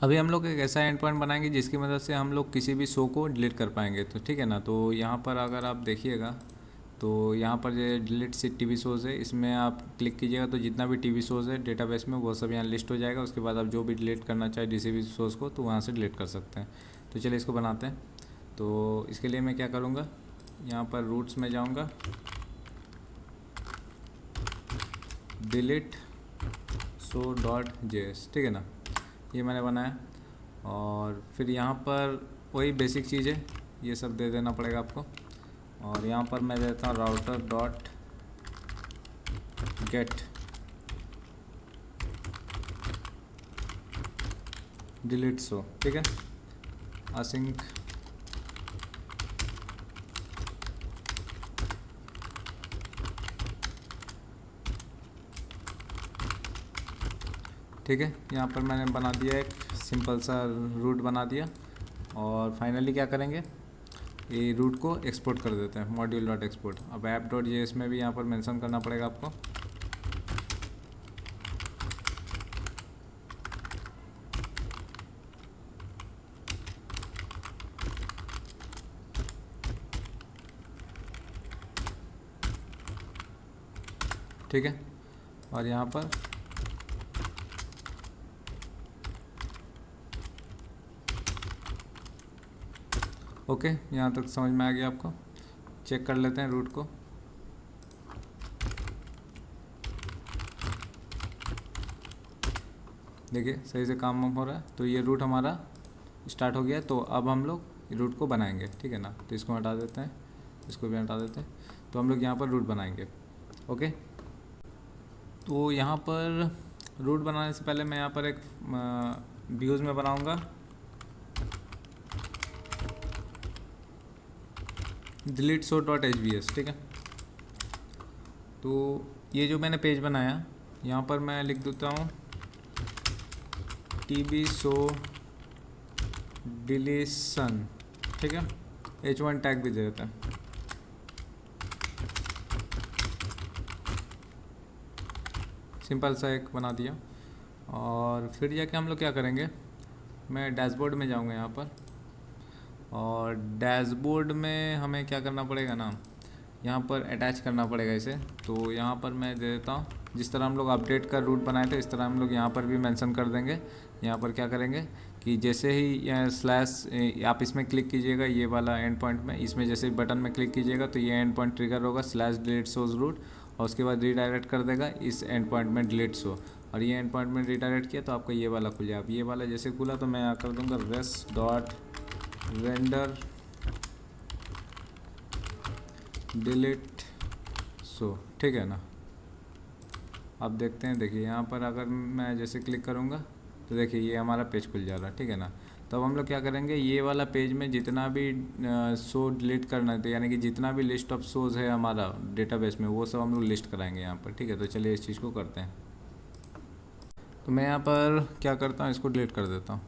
अभी हम लोग एक ऐसा एंड पॉइंट बनाएंगे जिसकी मदद से हम लोग किसी भी शो को डिलीट कर पाएंगे। तो ठीक है ना, तो यहाँ पर अगर आप देखिएगा तो यहाँ पर जो डिलीट से टीवी शोज़ है इसमें आप क्लिक कीजिएगा तो जितना भी टीवी शोज़ है डेटाबेस में वो सब यहाँ लिस्ट हो जाएगा। उसके बाद आप जो भी डिलीट करना चाहे किसी भी शोज़ को तो वहाँ से डिलीट कर सकते हैं। तो चलिए इसको बनाते हैं। तो इसके लिए मैं क्या करूँगा, यहाँ पर रूट्स में जाऊँगा, डिलीट शो डॉट जेएस, ठीक है ना, ये मैंने बनाया। और फिर यहाँ पर वही बेसिक चीज़ है, ये सब दे देना पड़ेगा आपको। और यहाँ पर मैं देता हूँ router dot gate delete show, ठीक है, असिंक ठीक है। यहाँ पर मैंने बना दिया एक सिंपल सा रूट बना दिया। और फाइनली क्या करेंगे, ये रूट को एक्सपोर्ट कर देते हैं, मॉड्यूल डॉट एक्सपोर्ट। अब ऐप डॉट जेएस में भी यहाँ पर मेंशन करना पड़ेगा आपको। ठीक है, और यहाँ पर ओके, यहाँ तक समझ में आ गया आपको। चेक कर लेते हैं रूट को। देखिए सही से काम वाम हो रहा है। तो ये रूट हमारा स्टार्ट हो गया। तो अब हम लोग रूट को बनाएंगे, ठीक है ना। तो इसको हटा देते हैं, इसको भी हटा देते हैं। तो हम लोग यहाँ पर रूट बनाएंगे। ओके, तो यहाँ पर रूट बनाने से पहले मैं यहाँ पर एक व्यूज़ में बनाऊँगा डिलीट शो डॉट एच, ठीक है। तो ये जो मैंने पेज बनाया यहाँ पर मैं लिख देता हूँ टीवी शो डिलीशन, ठीक है। H1 टैग भी दे देते हैं। सिंपल सा एक बना दिया। और फिर जाके हम लोग क्या करेंगे, मैं डैशबोर्ड में जाऊँगा यहाँ पर। और डैशबोर्ड में हमें क्या करना पड़ेगा ना, यहाँ पर अटैच करना पड़ेगा इसे। तो यहाँ पर मैं दे देता हूँ, जिस तरह हम लोग अपडेट का रूट बनाए थे इस तरह हम लोग यहाँ पर भी मेंशन कर देंगे। यहाँ पर क्या करेंगे कि जैसे ही स्लैश आप इसमें क्लिक कीजिएगा, ये वाला एंड पॉइंट में, इसमें जैसे ही बटन में क्लिक कीजिएगा तो ये एंड पॉइंट ट्रिगर होगा स्लैश डिलीट शोज रूट। और उसके बाद रीडायरेक्ट कर देगा इस एंड पॉइंट में डिलीट शो। और ये एंड पॉइंट में रीडायरेक्ट किया तो आपका ये वाला खुल जाए। अब ये वाला जैसे खुला तो मैं यहाँ कर दूँगा rest dot render delete show, ठीक है ना। अब देखते हैं, देखिए यहाँ पर अगर मैं जैसे क्लिक करूँगा तो देखिए ये हमारा पेज खुल जा रहा है, ठीक है ना। तो अब हम लोग क्या करेंगे, ये वाला पेज में जितना भी शो डिलीट करना है, तो यानी कि जितना भी लिस्ट ऑफ शोज़ है हमारा डेटाबेस में वो सब हम लोग लिस्ट कराएंगे यहाँ पर, ठीक है। तो चलिए इस चीज़ को करते हैं। तो मैं यहाँ पर क्या करता हूँ, इसको डिलीट कर देता हूँ।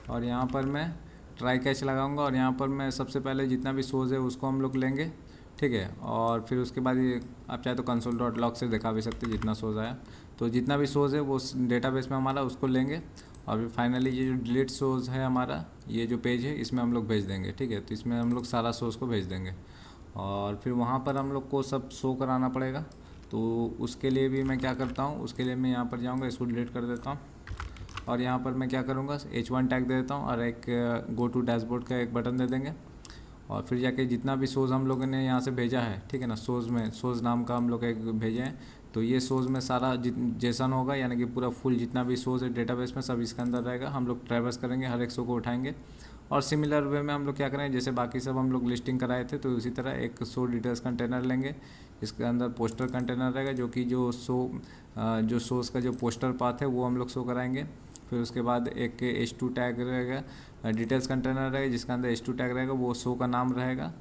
और यहाँ पर मैं ट्राई कैच लगाऊंगा। और यहाँ पर मैं सबसे पहले जितना भी शोज़ है उसको हम लोग लेंगे, ठीक है। और फिर उसके बाद ये आप चाहे तो कंसोल डॉट लॉग से दिखा भी सकते हैं जितना शोज़ आया। तो जितना भी शोज़ है वो डेटाबेस में हमारा उसको लेंगे। और फिर फाइनली ये जो डिलीट शोज़ है हमारा, ये जो पेज है इसमें हम लोग भेज देंगे, ठीक है। तो इसमें हम लोग सारा शोज़ को भेज देंगे। और फिर वहाँ पर हम लोग को सब शो कराना पड़ेगा। तो उसके लिए भी मैं क्या करता हूँ, उसके लिए मैं यहाँ पर जाऊँगा, इसको डिलीट कर देता हूँ। और यहाँ पर मैं क्या करूँगा, H1 टैग दे देता हूँ और एक गो टू डैशबोर्ड का एक बटन दे देंगे। और फिर जाके जितना भी शोज़ हम लोगों ने यहाँ से भेजा है, ठीक है ना, शोज़ में शोज़ नाम का हम लोग एक भेजे हैं। तो ये शोज़ में सारा जेसन होगा, यानी कि पूरा फुल जितना भी शोज़ है डेटाबेस में सब इसके अंदर रहेगा। हम लोग ट्रैवर्स करेंगे, हर एक शो को उठाएंगे। और सिमिलर वे में हम लोग क्या करेंगे, जैसे बाकी सब हम लोग लिस्टिंग कराए थे तो उसी तरह एक शो डिटेल्स कंटेनर लेंगे। इसके अंदर पोस्टर कंटेनर रहेगा, जो कि जो जो शोज़ का जो पोस्टर पाथ है वो हम लोग शो कराएंगे। फिर उसके बाद एक H2 टैग रहेगा, डिटेल्स कंटेनर रहेगा जिसके अंदर H2 टैग रहेगा, वो शो का नाम रहेगा।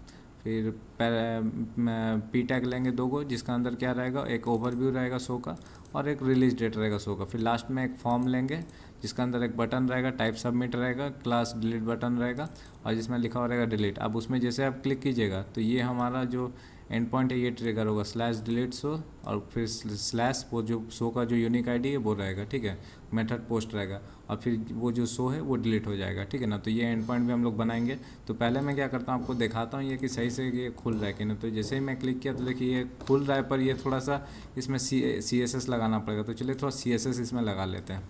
फिर पी टैग लेंगे 2 को, जिसका अंदर क्या रहेगा, एक ओवरव्यू रहेगा शो का और एक रिलीज डेट रहेगा शो का। फिर लास्ट में एक फॉर्म लेंगे जिसका अंदर एक बटन रहेगा, टाइप सबमिट रहेगा, क्लास डिलीट बटन रहेगा और जिसमें लिखा हुआ रहेगा डिलीट। अब उसमें जैसे आप क्लिक कीजिएगा तो ये हमारा जो एंड पॉइंट है ये ट्रिगर होगा स्लैश डिलीट शो, और फिर स्लैश वो जो शो का जो यूनिक आईडी है वो रहेगा, ठीक है, मेथड पोस्ट रहेगा, और फिर वो जो शो है वो डिलीट हो जाएगा, ठीक है ना। तो ये एंड पॉइंट भी हम लोग बनाएंगे। तो पहले मैं क्या करता हूँ आपको दिखाता हूँ ये कि सही से ये खुल रहा है कि नहीं। तो जैसे ही मैं क्लिक किया तो देखिए ये खुल रहा है, पर ये थोड़ा सा इसमें CSS लगाना पड़ेगा। तो चलिए थोड़ा CSS इसमें लगा लेते हैं।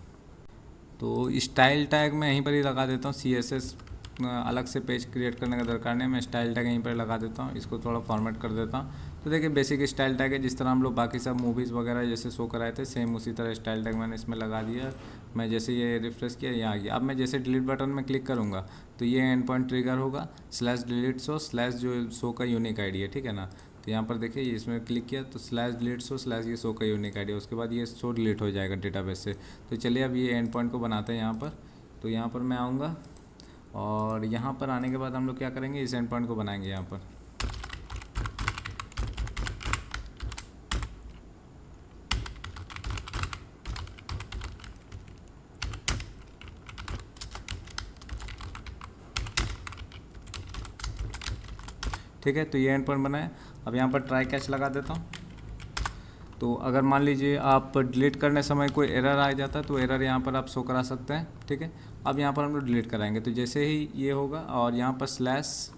तो स्टाइल टैग मैं यहीं पर ही लगा देता हूँ, CSS अलग से पेज क्रिएट करने का दरकार नहीं, मैं स्टाइल टैग यहीं पर लगा देता हूँ। इसको थोड़ा फॉर्मेट कर देता हूँ। तो देखिए बेसिक स्टाइल टैग है, जिस तरह हम लोग बाकी सब मूवीज़ वगैरह जैसे शो कराए थे सेम उसी तरह स्टाइल टैग मैंने इसमें लगा दिया। मैं जैसे ये रिफ्रेश किया यहाँ आ गया। अब मैं जैसे डिलीट बटन में क्लिक करूँगा तो ये एंड पॉइंट ट्रिगर होगा स्लैश डिलीट शो स्लैश जो शो का यूनिक आईडी है, ठीक है ना। तो यहाँ पर देखिए इसमें क्लिक किया तो स्लैश डिलीट शो स्लैश ये शो का यूनिक आईडी है, उसके बाद ये शो डिलीट हो जाएगा डेटाबेस से। तो चलिए अब ये एंड पॉइंट को बनाते हैं यहाँ पर। तो यहाँ पर मैं आऊँगा और यहाँ पर आने के बाद हम लोग क्या करेंगे, इस एंड पॉइंट को बनाएंगे यहाँ पर। ठीक है, तो ये एंड पॉइंट बनाए। अब यहाँ पर ट्राई कैच लगा देता हूँ। तो अगर मान लीजिए आप डिलीट करने समय कोई एरर आ जाता है तो एरर यहाँ पर आप शो करा सकते हैं, ठीक है। अब यहाँ पर हम लोग डिलीट कराएंगे तो जैसे ही ये होगा और यहाँ पर स्लैश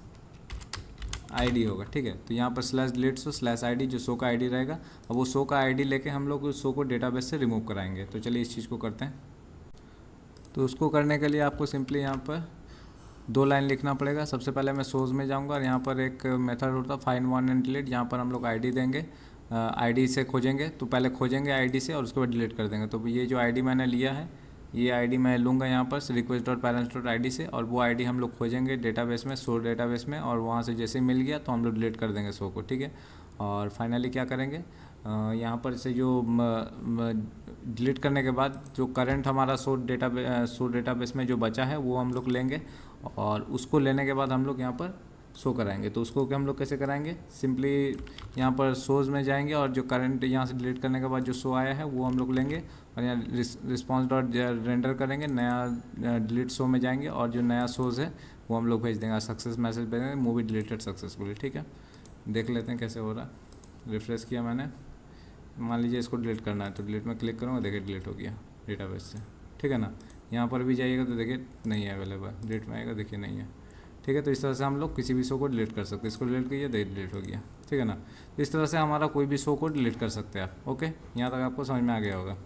आईडी होगा, ठीक है। तो यहाँ पर slash delete show slash ID जो शो का आईडी रहेगा, अब वो शो का आईडी लेके हम लोग उस शो को डेटाबेस से रिमूव कराएंगे। तो चलिए इस चीज़ को करते हैं। तो उसको करने के लिए आपको सिंपली यहाँ पर 2 लाइन लिखना पड़ेगा। सबसे पहले मैं सोर्स में जाऊँगा और यहाँ पर एक मेथड होता है फाइंड वन एंड डिलीट, यहाँ पर हम लोग आईडी देंगे, आईडी से खोजेंगे। तो पहले खोजेंगे आईडी से और उसके बाद डिलीट कर देंगे। तो ये जो आईडी मैंने लिया है ये आईडी मैं लूँगा यहाँ पर request.parents.id से, और वो आईडी हम लोग खोजेंगे डेटाबेस में, शो डेटाबेस में, और वहाँ से जैसे मिल गया तो हम लोग डिलीट कर देंगे शो को, ठीक है। और फाइनली क्या करेंगे, यहाँ पर से जो डिलीट करने के बाद जो करंट हमारा शो डेटाबेस में जो बचा है वो हम लोग लेंगे, और उसको लेने के बाद हम लोग यहाँ पर शो कराएंगे। तो उसको हम लोग कैसे कराएंगे, सिंपली यहाँ पर शोज़ में जाएंगे और जो करंट यहाँ से डिलीट करने के बाद जो शो आया है वो हम लोग लेंगे और यहाँ रिस्पॉन्स डॉट रेंडर करेंगे, नया डिलीट शो में जाएंगे और जो नया शोज़ है वो हम लोग भेज देंगे, सक्सेस मैसेज भेजेंगे, मूवी डिलीटेड सक्सेसफुली, ठीक है। देख लेते हैं कैसे हो रहा है। रिफ्रेश किया मैंने, मान लीजिए इसको डिलीट करना है तो डिलीट में क्लिक करूँगा, देखिए डिलीट हो गया डेटाबेस से, ठीक है ना। यहाँ पर भी जाइएगा तो देखिए नहीं है अवेलेबल, डिलीट में आएगा देखिए नहीं है, ठीक है। तो इस तरह से हम लोग किसी भी शो को डिलीट कर सकते हैं। इसको डिलीट कीजिए देखिए डिलीट हो गया, ठीक है ना। तो इस तरह से हमारा कोई भी शो को डिलीट कर सकते हैं आप। ओके, यहाँ तक आपको समझ में आ गया होगा।